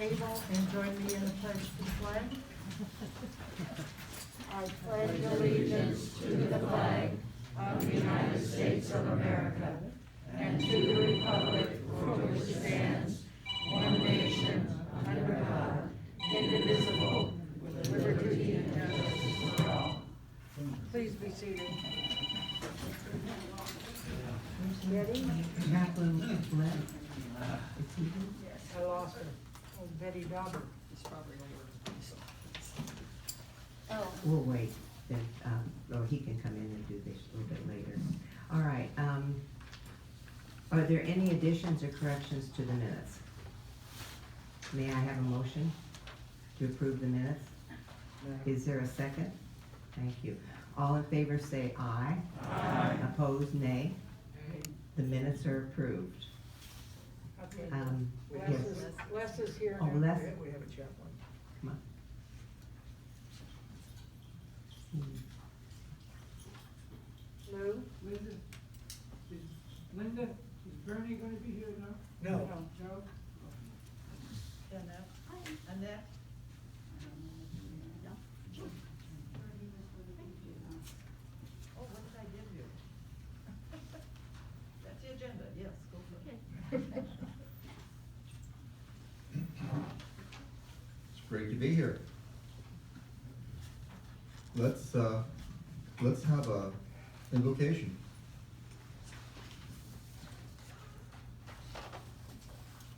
table and join me in the pledge to the flag. I pledge allegiance to the flag of the United States of America and to the republic for which it stands, one nation, under God, indivisible, with liberty and justice for all. Please be seated. Betty? Chaplain left. I lost her. Oh, Betty Dauber. Oh. We'll wait, then, or he can come in and do this a little bit later. All right, are there any additions or corrections to the minutes? May I have a motion to approve the minutes? Is there a second? Thank you. All in favor say aye. Aye. Opposed, nay. The minutes are approved. Okay. Yes. Les is here. Oh, Les. We have a chaplain. Come on. Lou? Linda, is Bernie gonna be here now? No. Joe? Annette? Annette? Oh, what did I give you? That's the agenda, yes, go for it. It's great to be here. Let's have a invocation.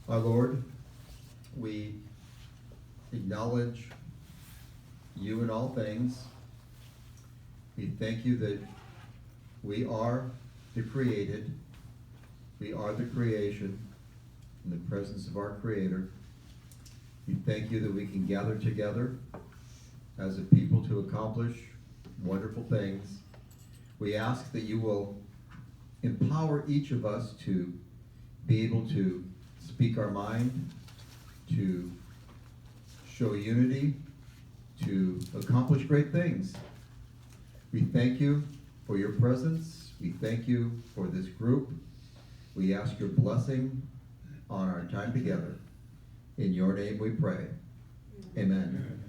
Our Lord, we acknowledge you in all things. We thank you that we are the created, we are the creation in the presence of our Creator. We thank you that we can gather together as a people to accomplish wonderful things. We ask that you will empower each of us to be able to speak our mind, to show unity, to accomplish great things. We thank you for your presence. We thank you for this group. We ask your blessing on our time together. In your name we pray. Amen.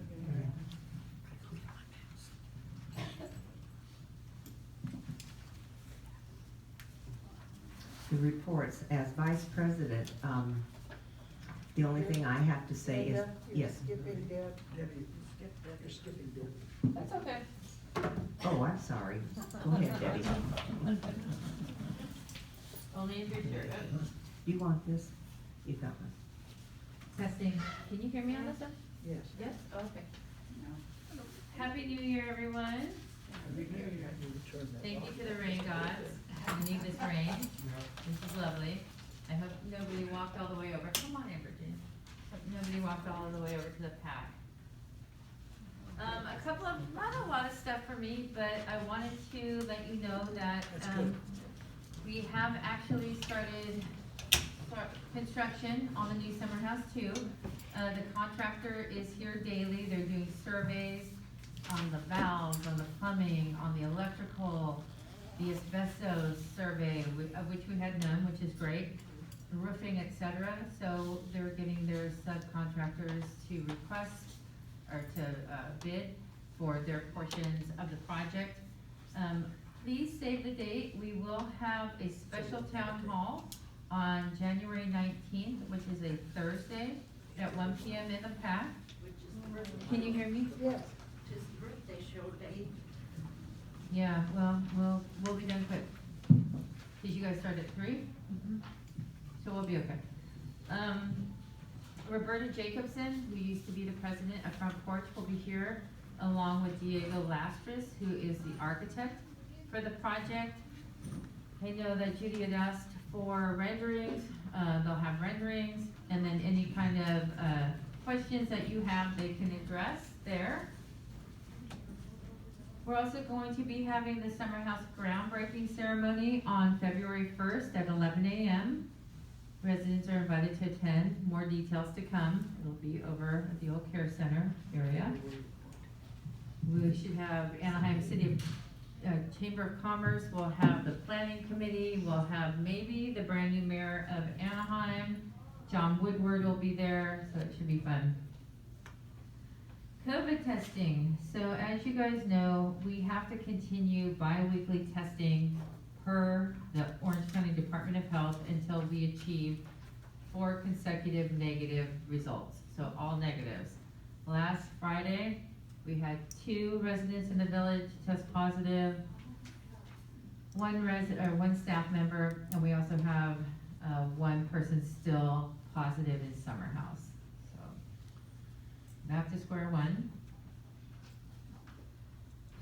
The reports, as vice president, the only thing I have to say is, Linda, you're yes. skipping Deb. Debbie, you're skipping Debbie. That's okay. Oh, I'm sorry. Go ahead, Debbie. Only if you're sure. You want this? You got one. Testing. Can you hear me on this one? Yes. Yes? Oh, okay. Happy New Year, everyone. Thank you to the rain gods. We need this rain. This is lovely. I hope nobody walked all the way over. Come on, Amberton. Hope nobody walked all the way over to the pack. A couple of, not a lot of stuff for me, but I wanted to let you know that, we have actually started construction on the new summer house too. The contractor is here daily. They're doing surveys on the valves, on the plumbing, on the electrical, the asbestos survey, of which we had none, which is great, the roofing, etc. So they're getting their subcontractors to request or to bid for their portions of the project. Please save the date. We will have a special town hall on January 19th, which is a Thursday at 1 p.m. in the PAC. Can you hear me? Yes. His birthday show day. Yeah, well, we'll be done quick. Cause you guys start at 3? So we'll be okay. Roberta Jacobson, who used to be the president of Front Porch, will be here along with Diego Lastras, who is the architect for the project. I know that Judy had asked for renderings. They'll have renderings, and then any kind of questions that you have, they can address there. We're also going to be having the summer house groundbreaking ceremony on February 1st at 11 a.m. Residents are invited to attend. More details to come. It'll be over at the old care center area. We should have Anaheim City Chamber of Commerce. We'll have the planning committee. We'll have maybe the brand new mayor of Anaheim. John Woodward will be there, so it should be fun. COVID testing. So as you guys know, we have to continue bi-weekly testing per the Orange County Department of Health until we achieve 4 consecutive negative results, so all negatives. Last Friday, we had 2 residents in the village test positive, one staff member, and we also have 1 person still positive in Summer House. So back to square one.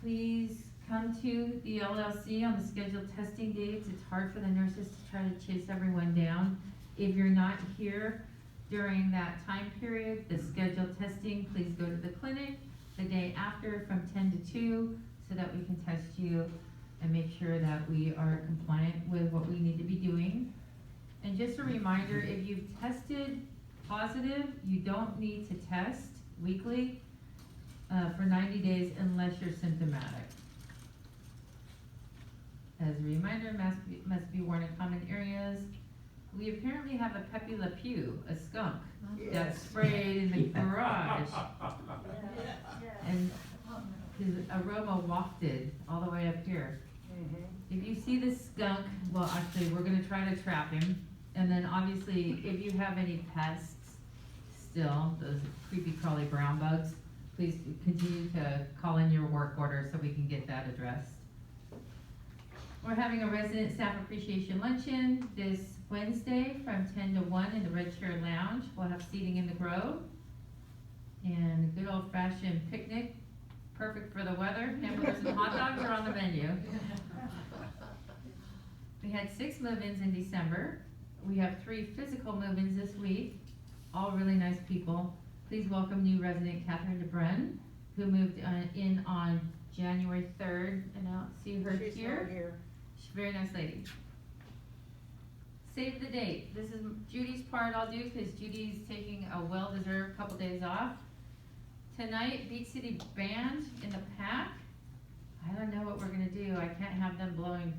Please come to the LLC on the scheduled testing dates. It's hard for the nurses to try to chase everyone down. If you're not here during that time period, the scheduled testing, please go to the clinic the day after from 10 to 2 so that we can test you and make sure that we are compliant with what we need to be doing. And just a reminder, if you've tested positive, you don't need to test weekly for 90 days unless you're symptomatic. As a reminder, masks must be worn in common areas. We apparently have a Pepe Le Pew, a skunk, that's sprayed in the garage. And his aroma wafted all the way up here. If you see this skunk, well, actually, we're gonna try to trap him. And then obviously, if you have any pests still, those creepy crawly brown bugs, please continue to call in your work order so we can get that addressed. We're having a resident staff appreciation luncheon this Wednesday from 10 to 1 in the Red Chair Lounge. We'll have seating in the Grove. And a good old fashioned picnic, perfect for the weather. Hamburgers and hot dogs are on the menu. We had 6 move-ins in December. We have 3 physical move-ins this week, all really nice people. Please welcome new resident Catherine DeBrun, who moved in on January 3rd, and I don't see her She's here. not here. She's a very nice lady. Save the date. This is Judy's part I'll do because Judy's taking a well-deserved couple days off. Tonight, Beach City Band in the PAC. I don't know what we're gonna do. I can't have them blowing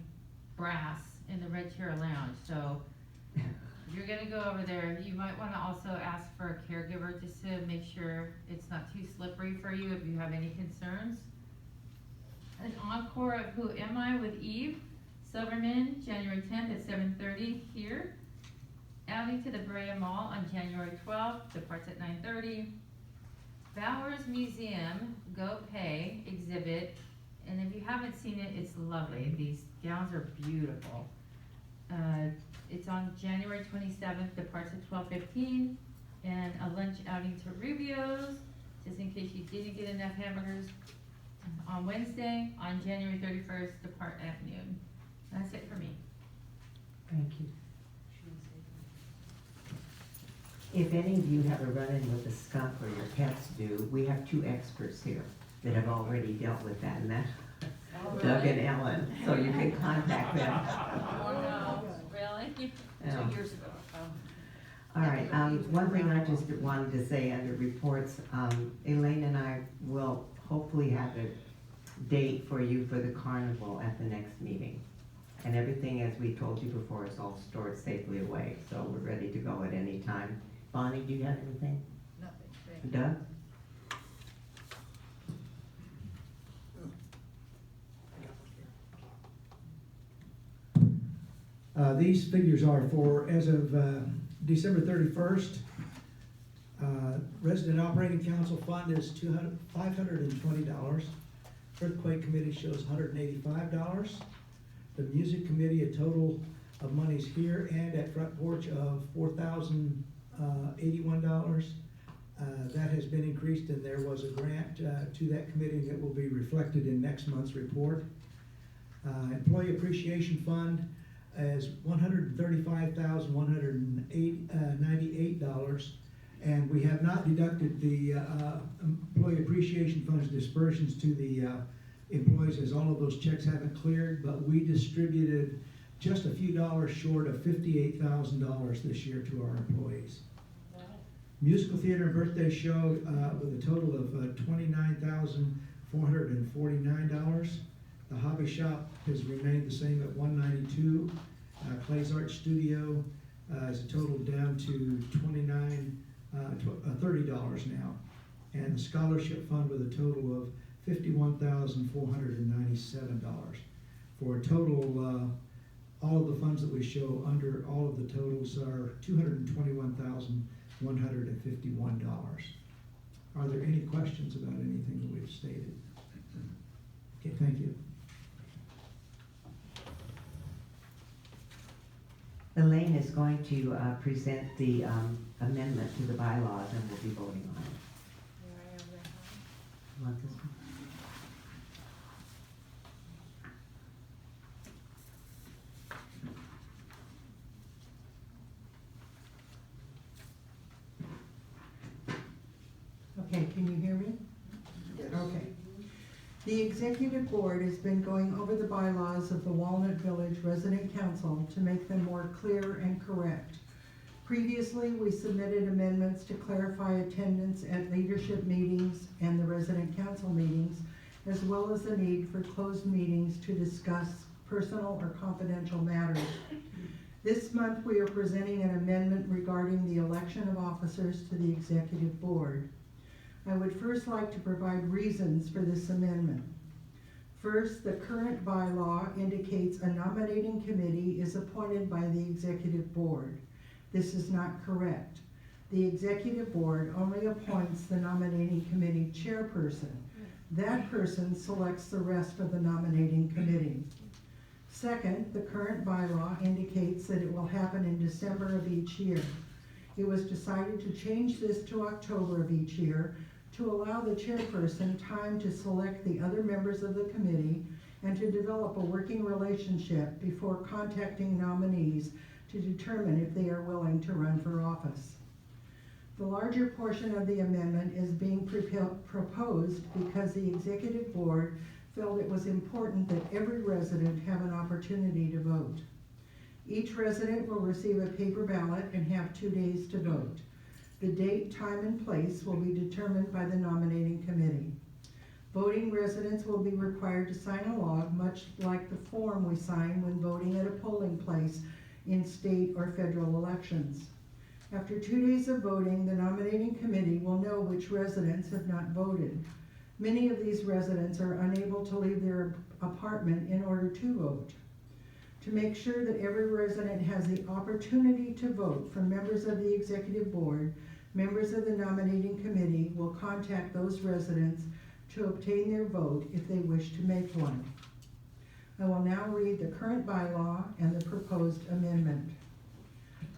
brass in the Red Chair Lounge, so if you're gonna go over there, you might wanna also ask for a caregiver just to make sure it's not too slippery for you if you have any concerns. An encore of Who Am I with Eve Silverman, January 10th at 7:30 here. Outing to the Brea Mall on January 12th, departs at 9:30. Bowers Museum, Go Pay exhibit, and if you haven't seen it, it's lovely. These gowns are beautiful. It's on January 27th, departs at 12:15, and a lunch outing to Rubio's, just in case you didn't get enough hamburgers, on Wednesday, on January 31st, depart at noon. That's it for me. Thank you. If any of you have a run-in with a skunk or your pets do, we have 2 experts here that have already dealt with that, and that's Doug and Ellen, so you can contact them. Oh, no, really? Yeah. 2 years ago. All right, one thing I just wanted to say under reports, Elaine and I will hopefully have a date for you for the carnival at the next meeting. And everything, as we told you before, is all stored safely away, so we're ready to go at any time. Bonnie, do you have anything? Nothing, thank you. Doug? These figures are for, as of December 31st, resident operating council fund is $520. Earthquake committee shows $185. The music committee, a total of monies here and at front porch of $4,081. That has been increased, and there was a grant to that committee that will be reflected in next month's report. Employee appreciation fund is $135,198, and we have not deducted the employee appreciation fund's dispersions to the employees, as all of those checks haven't cleared, but we distributed just a few dollars short of $58,000 this year to our employees. Musical theater and birthday show with a total of $29,449. The hobby shop has remained the same at $192. Clay's Art Studio is a total down to $30 now. And the scholarship fund with a total of $51,497. For a total, all of the funds that we show under all of the totals are $221,151. Are there any questions about anything that we've stated? Okay, thank you. Elaine is going to present the amendment to the bylaws, and we'll be voting on it. You want this one? Okay, can you hear me? Okay. The executive board has been going over the bylaws of the Walnut Village Resident Council to make them more clear and correct. Previously, we submitted amendments to clarify attendance at leadership meetings and the resident council meetings, as well as the need for closed meetings to discuss personal or confidential matters. This month, we are presenting an amendment regarding the election of officers to the executive board. I would first like to provide reasons for this amendment. First, the current bylaw indicates a nominating committee is appointed by the executive board. This is not correct. The executive board only appoints the nominating committee chairperson. That person selects the rest of the nominating committee. Second, the current bylaw indicates that it will happen in December of each year. It was decided to change this to October of each year to allow the chairperson time to select the other members of the committee and to develop a working relationship before contacting nominees to determine if they are willing to run for office. The larger portion of the amendment is being proposed because the executive board felt it was important that every resident have an opportunity to vote. Each resident will receive a paper ballot and have 2 days to vote. The date, time, and place will be determined by the nominating committee. Voting residents will be required to sign a log, much like the form we sign when voting at a polling place in state or federal elections. After 2 days of voting, the nominating committee will know which residents have not voted. Many of these residents are unable to leave their apartment in order to vote. To make sure that every resident has the opportunity to vote from members of the executive board, members of the nominating committee will contact those residents to obtain their vote if they wish to make one. I will now read the current bylaw and the proposed amendment.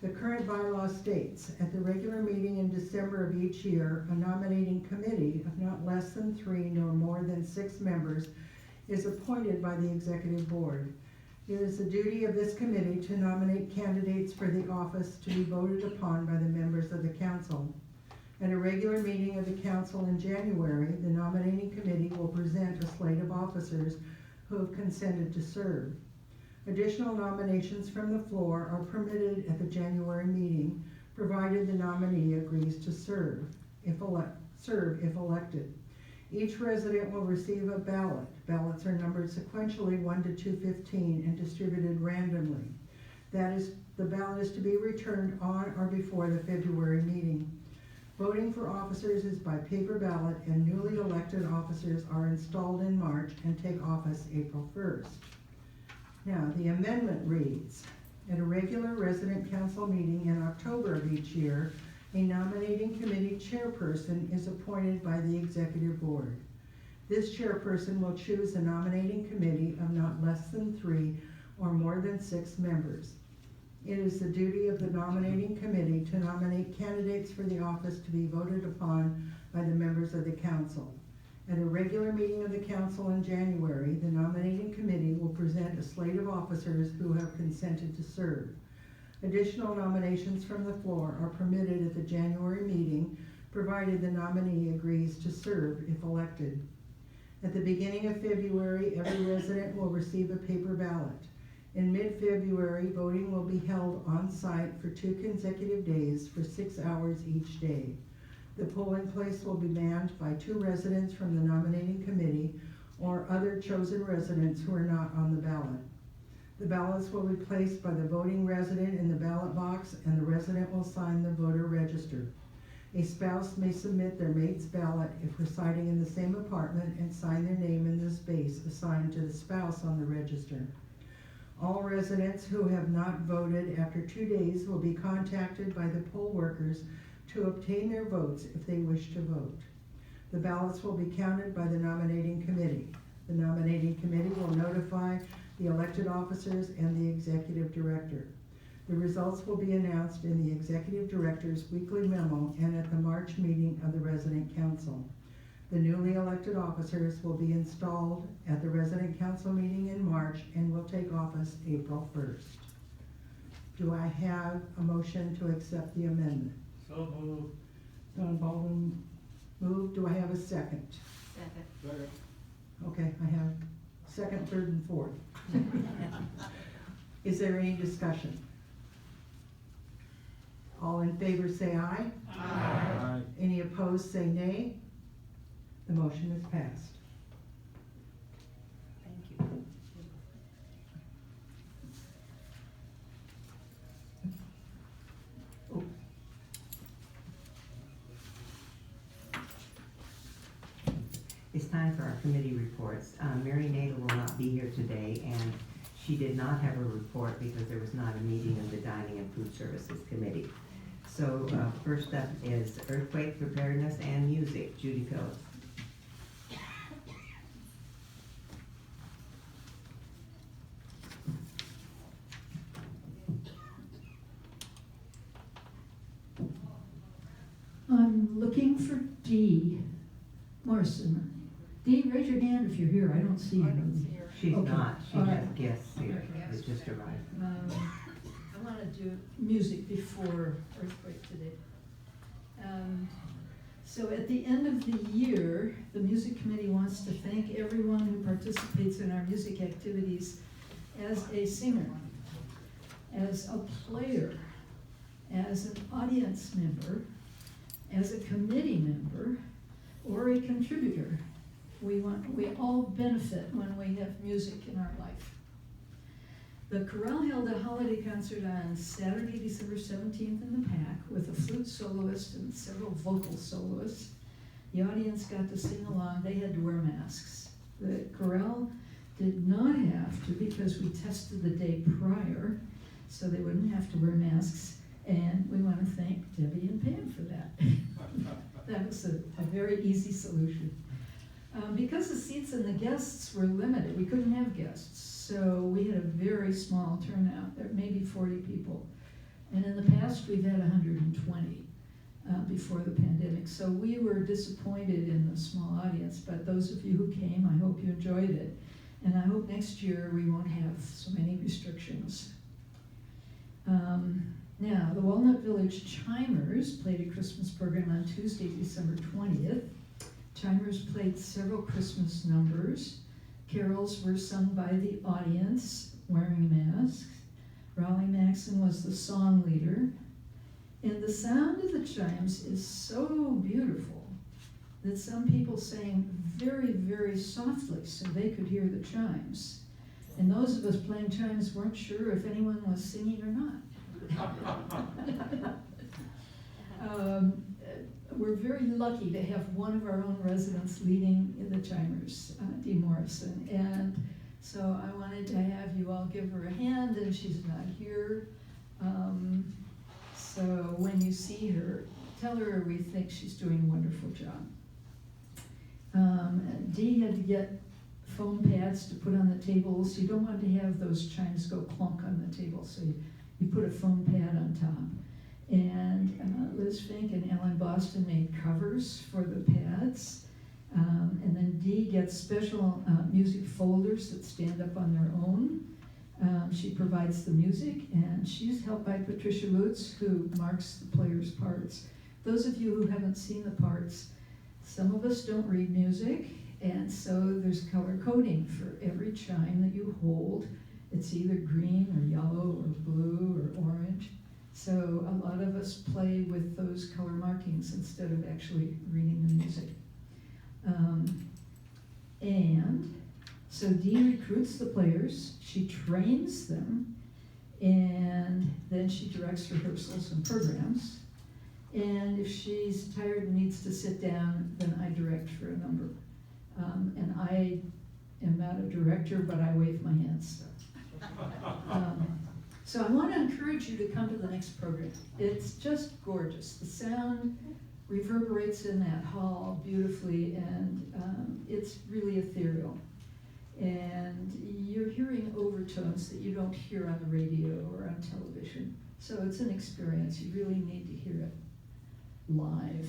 The current bylaw states, at the regular meeting in December of each year, a nominating committee of not less than 3 nor more than 6 members is appointed by the executive board. It is the duty of this committee to nominate candidates for the office to be voted upon by the members of the council. At a regular meeting of the council in January, the nominating committee will present a slate of officers who have consented to serve. Additional nominations from the floor are permitted at the January meeting, provided the nominee agrees to serve if elected. Each resident will receive a ballot. Ballots are numbered sequentially 1 to 215 and distributed randomly. The ballot is to be returned on or before the February meeting. Voting for officers is by paper ballot, and newly elected officers are installed in March and take office April 1st. Now, the amendment reads, at a regular resident council meeting in October of each year, a nominating committee chairperson is appointed by the executive board. This chairperson will choose a nominating committee of not less than 3 or more than 6 members. It is the duty of the nominating committee to nominate candidates for the office to be voted upon by the members of the council. At a regular meeting of the council in January, the nominating committee will present a slate of officers who have consented to serve. Additional nominations from the floor are permitted at the January meeting, provided the nominee agrees to serve if elected. At the beginning of February, every resident will receive a paper ballot. In mid-February, voting will be held on site for 2 consecutive days for 6 hours each day. The polling place will be manned by 2 residents from the nominating committee or other chosen residents who are not on the ballot. The ballots will be placed by the voting resident in the ballot box, and the resident will sign the voter register. A spouse may submit their mate's ballot if residing in the same apartment and sign their name in the space assigned to the spouse on the register. All residents who have not voted after 2 days will be contacted by the poll workers to obtain their votes if they wish to vote. The ballots will be counted by the nominating committee. The nominating committee will notify the elected officers and the executive director. The results will be announced in the executive director's weekly memo and at the March meeting of the resident council. The newly elected officers will be installed at the resident council meeting in March and will take office April 1st. Do I have a motion to accept the amendment? So moved. Don Baldwin moved. Do I have a second? Second. Okay, I have second, third, and fourth. Is there any discussion? All in favor say aye. Aye. Any opposed say nay. The motion is passed. Thank you. Oh. It's time for our committee reports. Mary Nadel will not be here today, and she did not have a report because there was not a meeting of the Dining and Food Services Committee. So first up is earthquake preparedness and music. Judy Phillips. I'm looking for Dee Morrison. Dee, raise your hand if you're here. I don't see you. She's Okay. not. She All has right. guests here Okay. that just arrived. I want to do music before earthquake today. So at the end of the year, the music committee wants to thank everyone who participates in our music activities as a singer, as a player, as an audience member, as a committee member, or a contributor. We all benefit when we have music in our life. The chorale held a holiday concert on Saturday, December 17th in the PAC with a flute soloist and several vocal soloists. The audience got to sing along. They had to wear masks. The chorale did not have to because we tested the day prior, so they wouldn't have to wear masks. And we want to thank Debbie and Pam for that. That was a very easy solution. Because the seats and the guests were limited, we couldn't have guests, so we had a very small turnout, there maybe 40 people. And in the past, we've had 120 before the pandemic, so we were disappointed in the small audience, but those of you who came, I hope you enjoyed it. And I hope next year we won't have so many restrictions. Now, the Walnut Village Chimers played a Christmas program on Tuesday, December 20th. Chimers played several Christmas numbers. Carols were sung by the audience wearing masks. Raleigh Maxon was the song leader. And the sound of the chimes is so beautiful that some people sang very, very softly so they could hear the chimes. And those of us playing chimes weren't sure if anyone was singing or not. We're very lucky to have one of our own residents leading the chimers, Dee Morrison. And so I wanted to have you all give her a hand, and she's not here. So when you see her, tell her we think she's doing a wonderful job. Dee had to get foam pads to put on the tables. You don't want to have those chimes go clunk on the table, so you put a foam pad on top. And Liz Fink and Ellen Boston made covers for the pads. And then Dee gets special music folders that stand up on their own. She provides the music, and she's helped by Patricia Lutz, who marks the players' parts. Those of you who haven't seen the parts, some of us don't read music, and so there's color coding for every chime that you hold. It's either green or yellow or blue or orange. So a lot of us play with those color markings instead of actually reading the music. And So Dee recruits the players, she trains them, and then she directs rehearsals and programs. And if she's tired and needs to sit down, then I direct for a number. And I am not a director, but I wave my hands. So I want to encourage you to come to the next program. It's just gorgeous. The sound reverberates in that hall beautifully, and it's really ethereal. And you're hearing overtones that you don't hear on the radio or on television. So it's an experience. You really need to hear it live.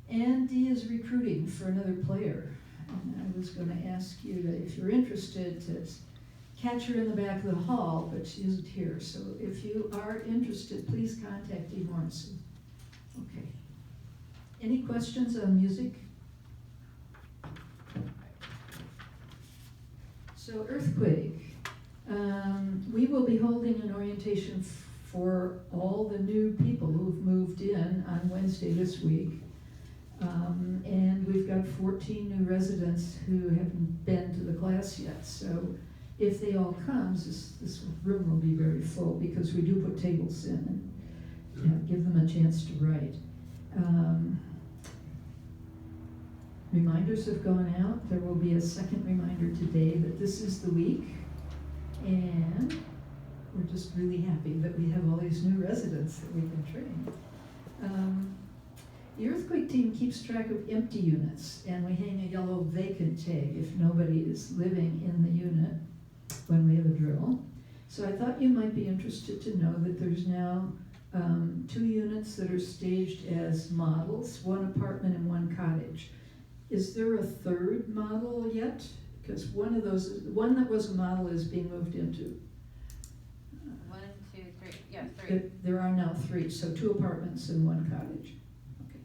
And Dee is recruiting for another player. And I was going to ask you to, if you're interested, to catch her in the back of the hall, but she isn't here. So if you are interested, please contact Dee Morrison. Okay. Any questions on music? So Earthquake. We will be holding an orientation for all the new people who've moved in on Wednesday this week. And we've got 14 new residents who haven't been to the class yet. So if they all come, this room will be very full because we do put tables in and give them a chance to write. Reminders have gone out. There will be a second reminder today that this is the week. And we're just really happy that we have all these new residents that we can train. The Earthquake team keeps track of empty units, and we hang a yellow vacant tag if nobody is living in the unit when we have a drill. So I thought you might be interested to know that there's now 2 units that are staged as models, 1 apartment and 1 cottage. Is there a third model yet? Because one that was a model is being moved into. 1, 2, 3, yeah, 3. There are now 3, so 2 apartments and 1 cottage. Okay.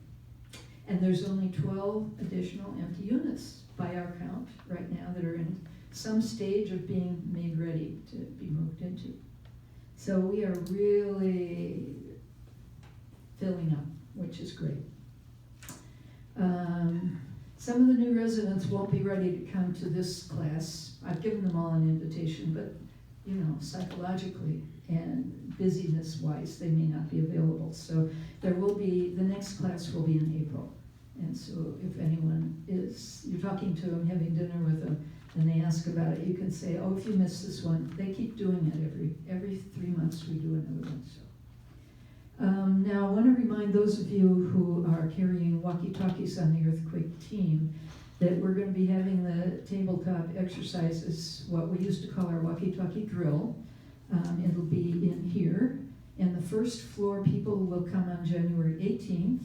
And there's only 12 additional empty units by our count right now that are in some stage of being made ready to be moved into. So we are really filling up, which is great. Some of the new residents won't be ready to come to this class. I've given them all an invitation, but psychologically and busyness-wise, they may not be available. So the next class will be in April. And so if anyone you're talking to them, having dinner with them, and they ask about it, you can say, oh, if you missed this one, they keep doing it every 3 months we do another one. So. Now I want to remind those of you who are carrying walkie-talkies on the Earthquake team that we're going to be having the tabletop exercises, what we used to call our walkie-talkie drill. It'll be in here, and the first floor people will come on January 18th,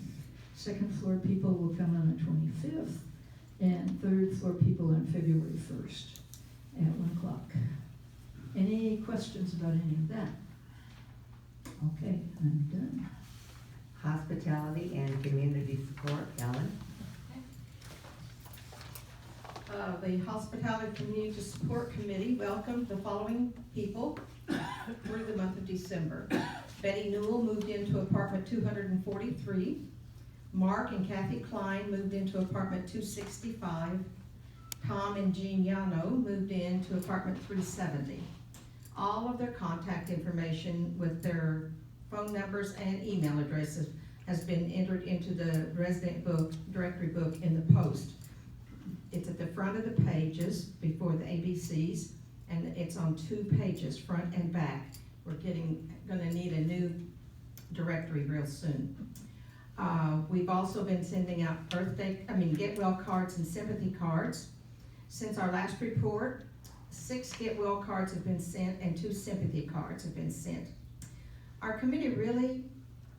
second floor people will come on the 25th, and third floor people on February 1st at 1 o'clock. Any questions about any of that? Okay, I'm done. Hospitality and community support, Ellen? The Hospitality Community Support Committee welcomed the following people through the month of December. Betty Newell moved into apartment 243. Mark and Kathy Klein moved into apartment 265. Tom and Jean Yano moved into apartment 370. All of their contact information with their phone numbers and email addresses has been entered into the resident book, directory book in the post. It's at the front of the pages before the ABCs, and it's on 2 pages, front and back. We're gonna need a new directory real soon. We've also been sending out get well cards and sympathy cards. Since our last report, 6 get well cards have been sent and 2 sympathy cards have been sent. Our committee really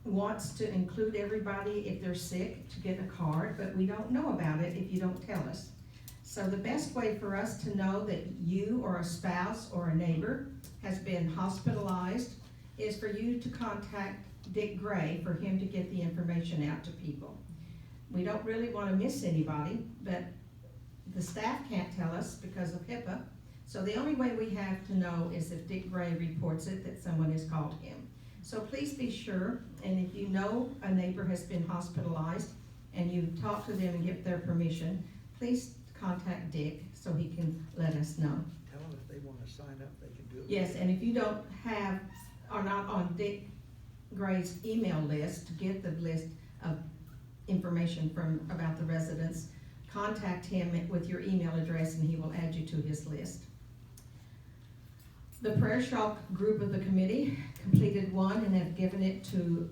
wants to include everybody if they're sick to get a card, but we don't know about it if you don't tell us. So the best way for us to know that you or a spouse or a neighbor has been hospitalized is for you to contact Dick Gray for him to get the information out to people. We don't really want to miss anybody, but the staff can't tell us because of HIPAA. So the only way we have to know is if Dick Gray reports it that someone has called him. So please be sure, and if you know a neighbor has been hospitalized and you talk to them and get their permission, please contact Dick so he can let us know. Tell them if they wanna sign up, they can do it. Yes, and if you don't have, are not on Dick Gray's email list, to get the list of information about the residents, contact him with your email address and he will add you to his list. The Prayer Shawl group of the committee completed one and have given it to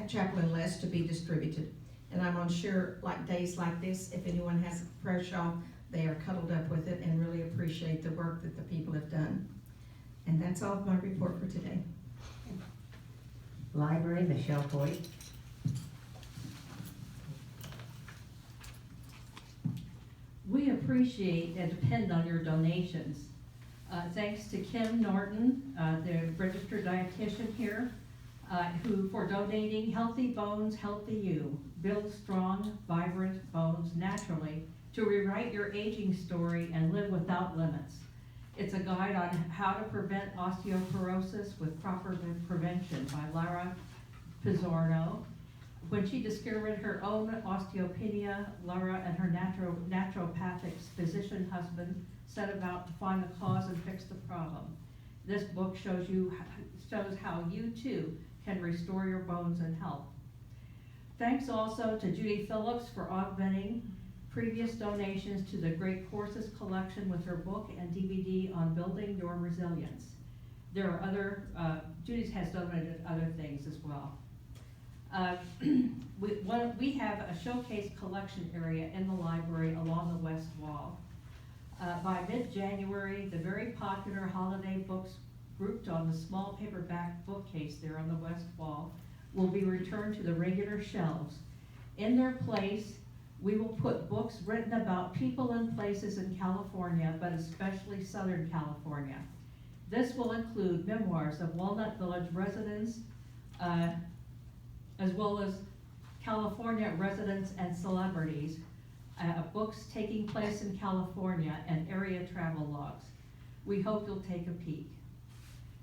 Chaplain Les to be distributed. And I'm sure, like days like this, if anyone has a prayer shawl, they are cuddled up with it and really appreciate the work that the people have done. And that's all of my report for today. Library, Michelle Hoyt. We appreciate and depend on your donations. Thanks to Kim Norton, the registered dietitian here, for donating Healthy Bones, Healthy You. Build strong, vibrant bones naturally to rewrite your aging story and live without limits. It's a guide on how to prevent osteoporosis with proper prevention by Lara Pizzorno. When she discovered her own osteopenia, Lara and her naturopathic physician husband set about to find the cause and fix the problem. This book shows how you too can restore your bones and health. Thanks also to Judy Phillips for augmenting previous donations to the Great Courses collection with her book and DVD on building your resilience. There are other, Judy has donated other things as well. We have a showcase collection area in the library along the west wall. By mid-January, the very popular holiday books grouped on the small paperback bookcase there on the west wall will be returned to the regular shelves. In their place, we will put books written about people and places in California, but especially Southern California. This will include memoirs of Walnut Village residents, as well as California residents and celebrities, books taking place in California, and area travel logs. We hope you'll take a peek.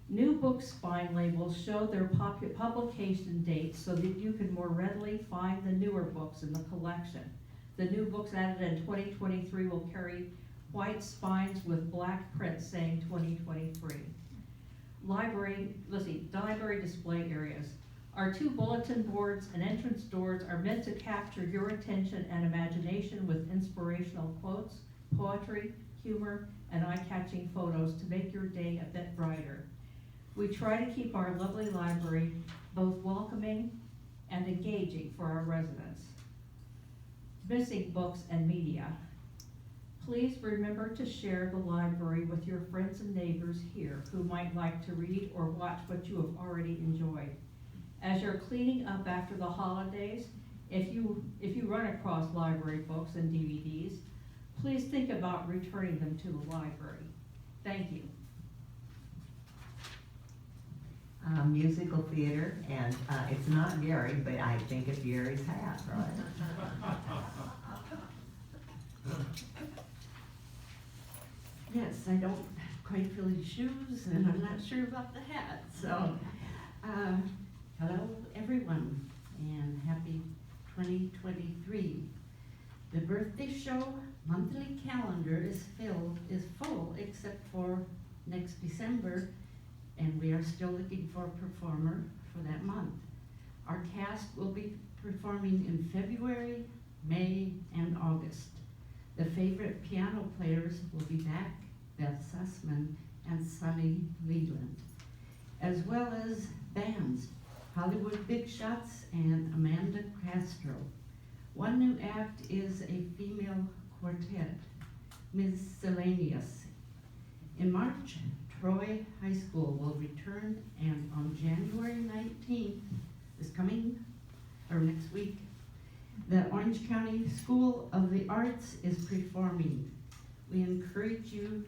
New book spine labels show their publication dates so that you can more readily find the newer books in the collection. The new books added in 2023 will carry white spines with black print saying 2023. Library display areas. Our 2 bulletin boards and entrance doors are meant to capture your attention and imagination with inspirational quotes, poetry, humor, and eye-catching photos to make your day a bit brighter. We try to keep our lovely library both welcoming and engaging for our residents. Missing books and media. Please remember to share the library with your friends and neighbors here who might like to read or watch what you have already enjoyed. As you're cleaning up after the holidays, if you run across library books and DVDs, please think about returning them to the library. Thank you. Musical theater, and it's not Gary, but I think it's Gary's hat, right? Yes, I don't quite feel his shoes, and I'm not sure about the hat, so, hello, everyone, and happy 2023. The birthday show monthly calendar is full, except for next December, and we are still looking for a performer for that month. Our cast will be performing in February, May, and August. The favorite piano players will be back, Beth Sussman and Sonny Leland, as well as bands, Hollywood Big Shots and Amanda Castro. One new act is a female quartet, Miscellaneous. In March, Troy High School will return, and on January 19th, next week, the Orange County School of the Arts is performing. We encourage you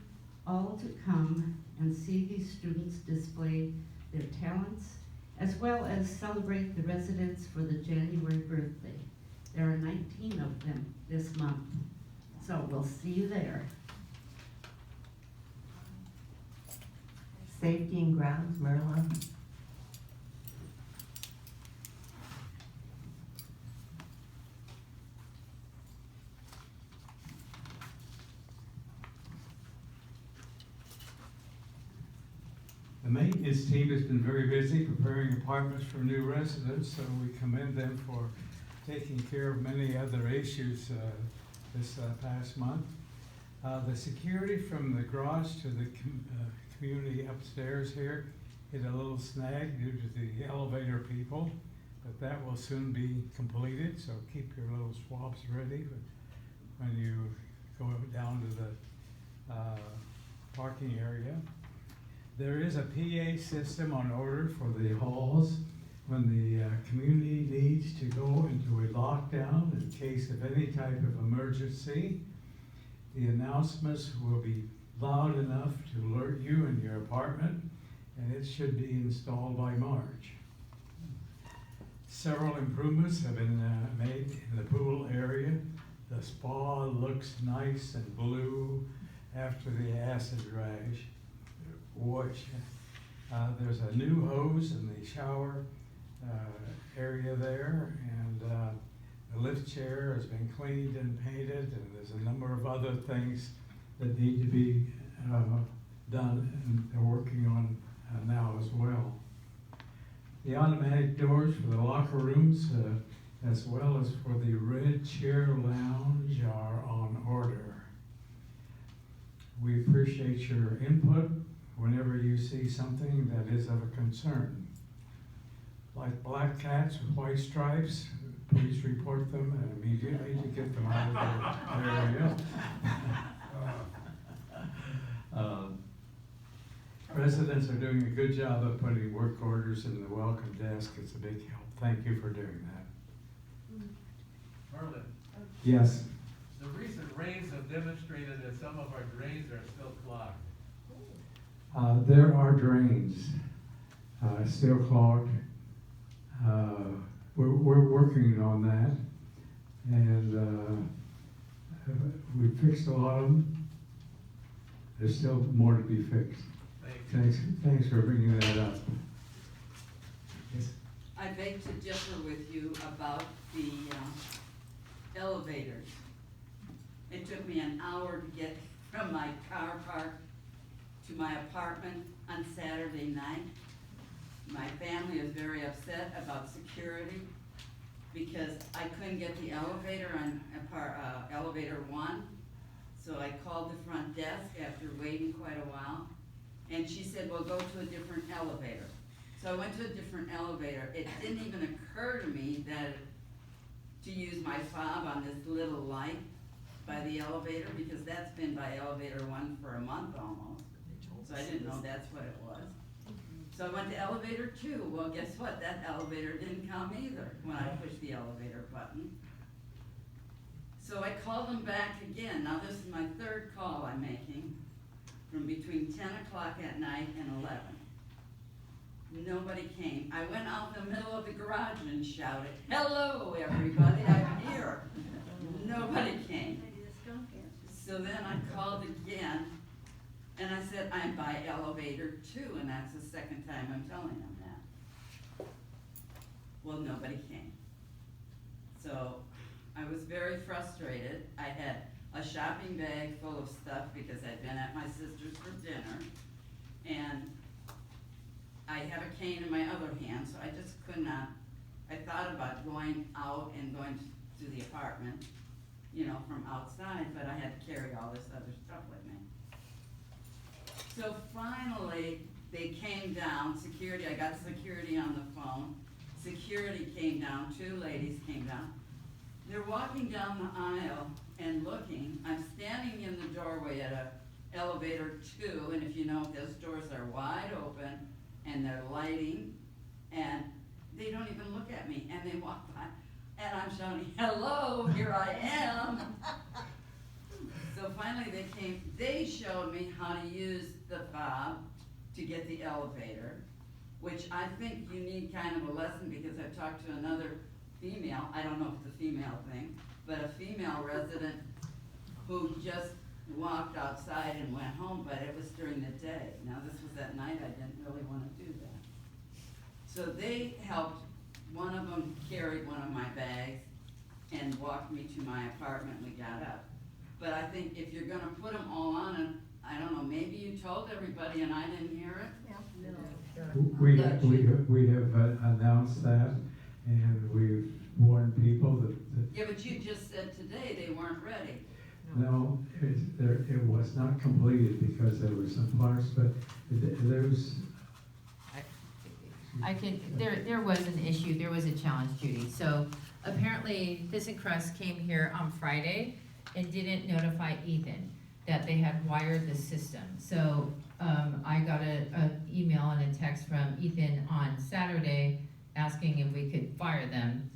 all to come and see these students display their talents, as well as celebrate the residents for the January birthday. There are 19 of them this month, so we'll see you there. Safety and grounds, Merlin. The maintenance team has been very busy preparing apartments for new residents, so we commend them for taking care of many other issues this past month. The security from the garage to the community upstairs here hit a little snag due to the elevator people, but that will soon be completed, so keep your little swabs ready when you go down to the parking area. There is a PA system on order for the halls when the community needs to go into a lockdown in case of any type of emergency. The announcements will be loud enough to alert you in your apartment, and it should be installed by March. Several improvements have been made in the pool area. The spa looks nice and blue after the acid rash. There's a new hose in the shower area there, and the lift chair has been cleaned and painted, and there's a number of other things that need to be done, and they're working on now as well. The automatic doors for the locker rooms, as well as for the red chair lounge, are on order. We appreciate your input whenever you see something that is of a concern. Like black cats with white stripes, please report them immediately to get them out of the area. Residents are doing a good job of putting work orders in the welcome desk. It's a big help. Thank you for doing that. Merlin, Yes. the recent rains have demonstrated that some of our drains are still clogged. There are drains still clogged. We're working on that, and we fixed a lot of them. There's still more to be fixed. Thanks for bringing that up. Yes. I beg to differ with you about the elevators. It took me an hour to get from my car park to my apartment on Saturday night. My family is very upset about security because I couldn't get the elevator on elevator 1. So I called the front desk after waiting quite a while, and she said, well, go to a different elevator. So I went to a different elevator. It didn't even occur to me that to use my fob on this little light by the elevator, because that's been by elevator 1 for a month almost. So I didn't know that's what it was. So I went to elevator 2. Well, guess what? That elevator didn't come either when I pushed the elevator button. So I called them back again. Now this is my third call I'm making from between 10 o'clock at night and 11. Nobody came. I went out in the middle of the garage and shouted, hello everybody, I'm here. Nobody came. So then I called again, and I said, I'm by elevator 2, and that's the second time I'm telling them that. Well, nobody came. So I was very frustrated. I had a shopping bag full of stuff because I'd been at my sister's for dinner, and I have a cane in my other hand, so I just could not. I thought about going out and going to the apartment, you know, from outside, but I had to carry all this other stuff with me. So finally, they came down, security, I got security on the phone. Security came down, 2 ladies came down. They're walking down the aisle and looking. I'm standing in the doorway at elevator 2, and if you know, those doors are wide open, and they're lighting, and they don't even look at me, and they walk by, and I'm shouting, hello, here I am. So finally they showed me how to use the fob to get the elevator, which I think you need kind of a lesson, because I've talked to another female, I don't know if it's a female thing, but a female resident who just walked outside and went home, but it was during the day. Now this was at night, I didn't really want to do that. So they helped, one of them carried one of my bags and walked me to my apartment. We got up. But I think if you're gonna put them all on I don't know, maybe you told everybody and I didn't hear it? We have announced that, and we've warned people that Yeah, but you just said today they weren't ready. no, it was not completed because there were some parts, but there's, there was an issue, there was a challenge, Judy. So apparently, ThyssenKrupp came here on Friday and didn't notify Ethan that they had wired the system. So, I got a email and a text from Ethan on Saturday asking if we could fire them,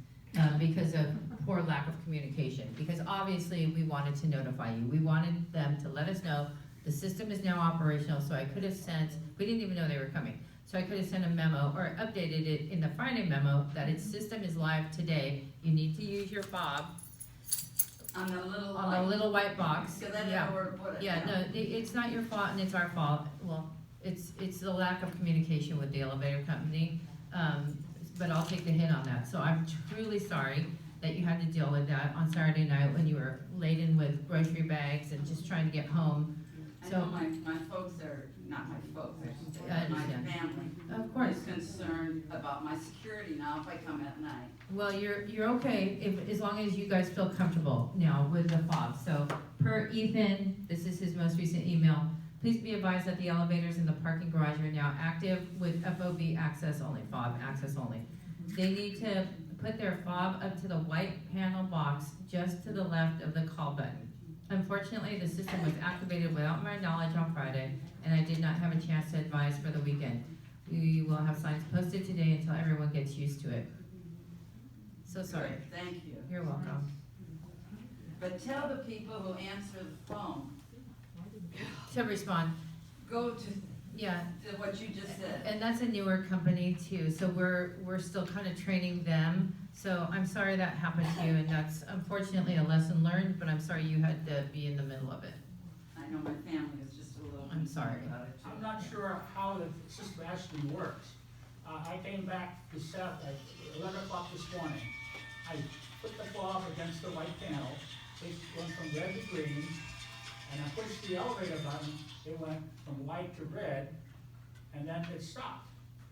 because of poor lack of communication. Because obviously, we wanted to notify you. We wanted them to let us know the system is now operational, so I could have sent, we didn't even know they were coming. So I could have sent a memo or updated it in the Friday memo that its system is live today. You need to use your fob On the little on the little white box. Because I didn't Yeah. know where to put it. Yeah, no, it's not your fault and it's our fault. Well, it's the lack of communication with the elevator company. But I'll take the hit on that. So I'm truly sorry that you had to deal with that on Saturday night when you were laden with grocery bags and just trying to get home. I So, know my folks are, not my folks, I should say, I my understand. family of course. is concerned about my security now if I come at night. Well, you're okay as long as you guys feel comfortable now with the fob. So per Ethan, this is his most recent email. Please be advised that the elevators in the parking garage are now active with FOB access only, fob access only. They need to put their fob up to the white panel box just to the left of the call button. Unfortunately, the system was activated without my knowledge on Friday, and I did not have a chance to advise for the weekend. We will have signs posted today until everyone gets used to it. So sorry. Good, thank you. You're welcome. But tell the people who answer the phone, To respond, go to yeah, what you just said. and that's a newer company too, so we're still kind of training them. So I'm sorry that happened to you, and that's unfortunately a lesson learned, but I'm sorry you had to be in the middle of it. I know my family is just a little. I'm sorry. about it, too. I'm not sure how the system actually works. I came back to Seth at 11 o'clock this morning. I put the fob against the white panel, it went from red to green, and I pushed the elevator button, it went from white to red, and then it stopped.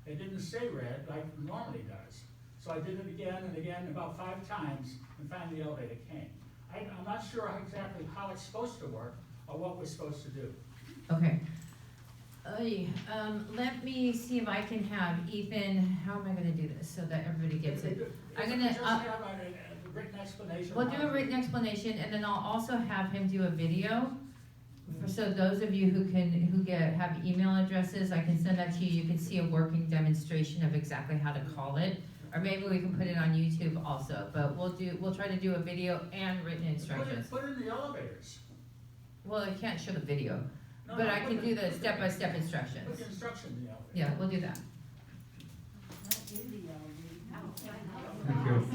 It didn't stay red like it normally does. So I did it again and again, about 5 times, and finally the elevator came. I'm not sure exactly how it's supposed to work, or what we're supposed to do. Okay. Let me see if I can have Ethan, how am I gonna do this so that everybody gets it? I'm gonna, Just have a written explanation. we'll do a written explanation, and then I'll also have him do a video. So those of you who have email addresses, I can send that to you. You can see a working demonstration of exactly how to call it. Or maybe we can put it on YouTube also, but we'll try to do a video and written instructions. Put it in the elevators. Well, I can't show the video, No, but no, I put can the- do the step-by-step Put instructions. the instruction in the elevator. Yeah, we'll do that. thank you.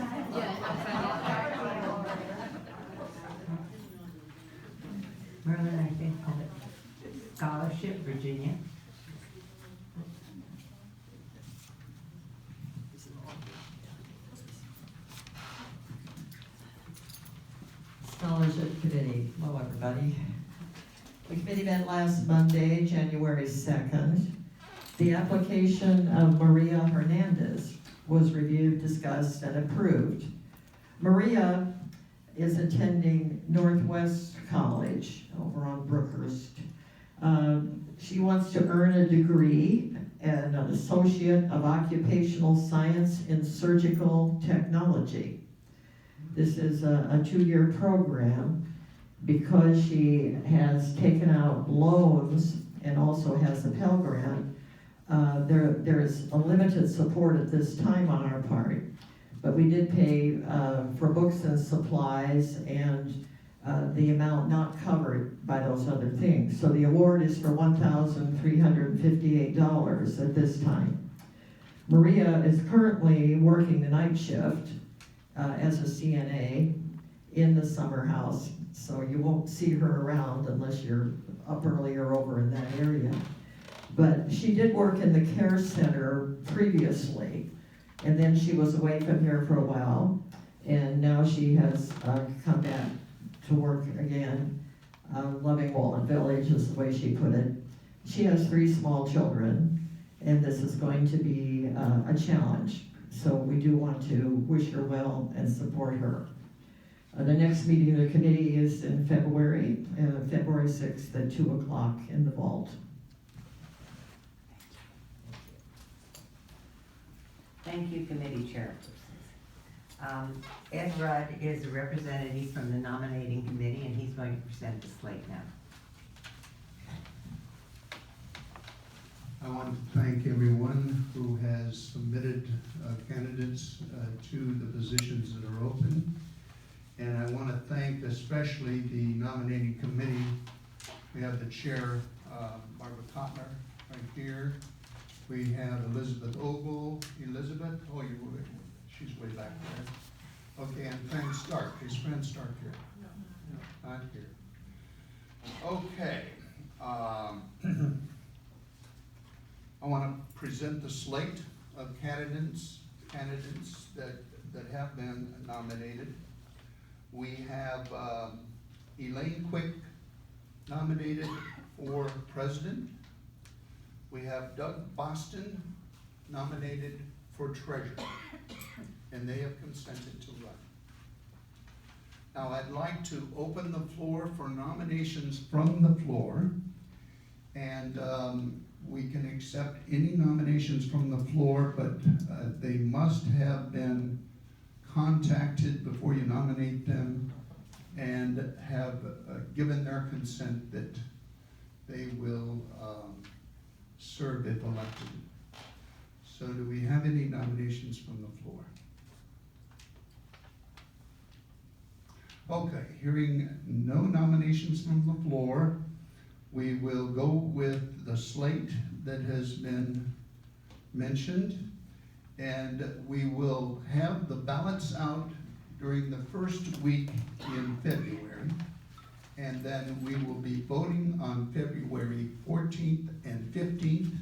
Merlin, I think, called it Scholarship Virginia. Scholarship Committee, hello everybody. The committee met last Monday, January 2nd. The application of Maria Hernandez was reviewed, discussed, and approved. Maria is attending Northwest College over on Brookhurst. She wants to earn a degree and an Associate of Occupational Science in Surgical Technology. This is a 2-year program. Because she has taken out loans and also has a Pell Grant, there is a limited support at this time on our part. But we did pay for books and supplies and the amount not covered by those other things. So the award is for $1,358 at this time. Maria is currently working the night shift as a CNA in the summer house. So you won't see her around unless you're up early or over in that area. But she did work in the care center previously, and then she was away from here for a while, and now she has come back to work again. Loving Walnut Village is the way she put it. She has 3 small children, and this is going to be a challenge. So we do want to wish her well and support her. The next meeting of the committee is in February 6th at 2 o'clock in the vault. Thank you, committee chairpersons. Ed Rudd is a representative from the nominating committee, and he's going to present the slate now. I want to thank everyone who has submitted candidates to the positions that are open. And I want to thank especially the nominating committee. We have the chair, Margaret Kotler, right here. We have Elizabeth Ogle. Elizabeth, oh, she's way back there. Okay, and Fran Stark. Is Fran Stark here? No. Not here. Okay. I want to present the slate of candidates that have been nominated. We have Elaine Quick nominated for president. We have Doug Boston nominated for treasurer, and they have consented to run. Now I'd like to open the floor for nominations from the floor, and we can accept any nominations from the floor, but they must have been contacted before you nominate them and have given their consent that they will serve if elected. So do we have any nominations from the floor? Okay, hearing no nominations from the floor, we will go with the slate that has been mentioned, and we will have the ballots out during the first week in February, and then we will be voting on February 14th and 15th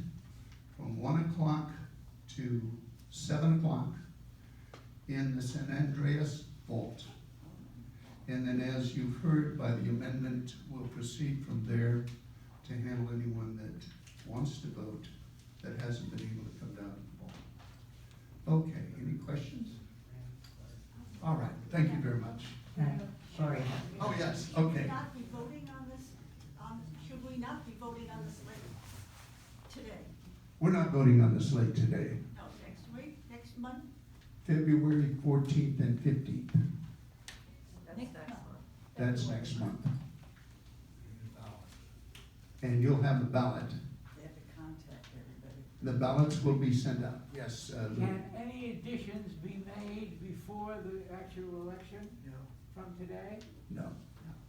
from 1 o'clock to 7 o'clock in the San Andreas vault. And then, as you've heard by the amendment, we'll proceed from there to handle anyone that wants to vote that hasn't been able to come down to the vault. Okay, any questions? All right, thank you very much. Sorry. Oh, yes, okay. Should we not be voting on this, should we not be voting on the slate today? We're not voting on the slate today. No, next week, next month? February 14th and 15th. That's next month. That's next month. And you'll have a ballot. They have to contact everybody. The ballots will be sent out, yes. Lou. Can any additions be made before the actual election? No. From today? No,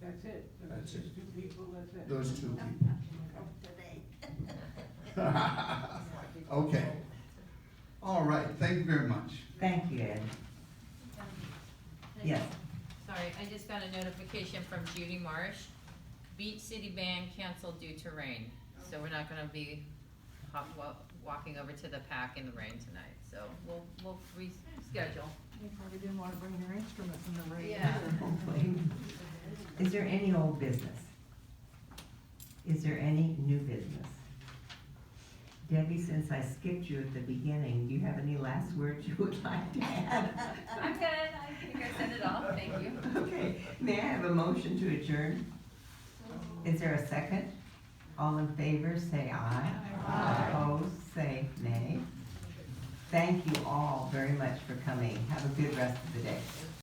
That's it? That's Just it. 2 people, that's it? those 2 people. Today. Okay. All right, thank you very much. Thank you, Ed. Yes. Sorry, I just got a notification from Judy Marsh. Beach City Band canceled due to rain. So we're not gonna be walking over to the PAC in the rain tonight. So we'll reschedule. They probably didn't want to bring their instruments in the rain. Yeah. Hopefully. Is there any old business? Is there any new business? Debbie, since I skipped you at the beginning, do you have any last words you would like to add? I'm good. I think I said it all. Thank you. Okay, may I have a motion to adjourn? Is there a second? All in favor, say aye. Aye. Opposed, say nay. Thank you all very much for coming. Have a good rest of the day.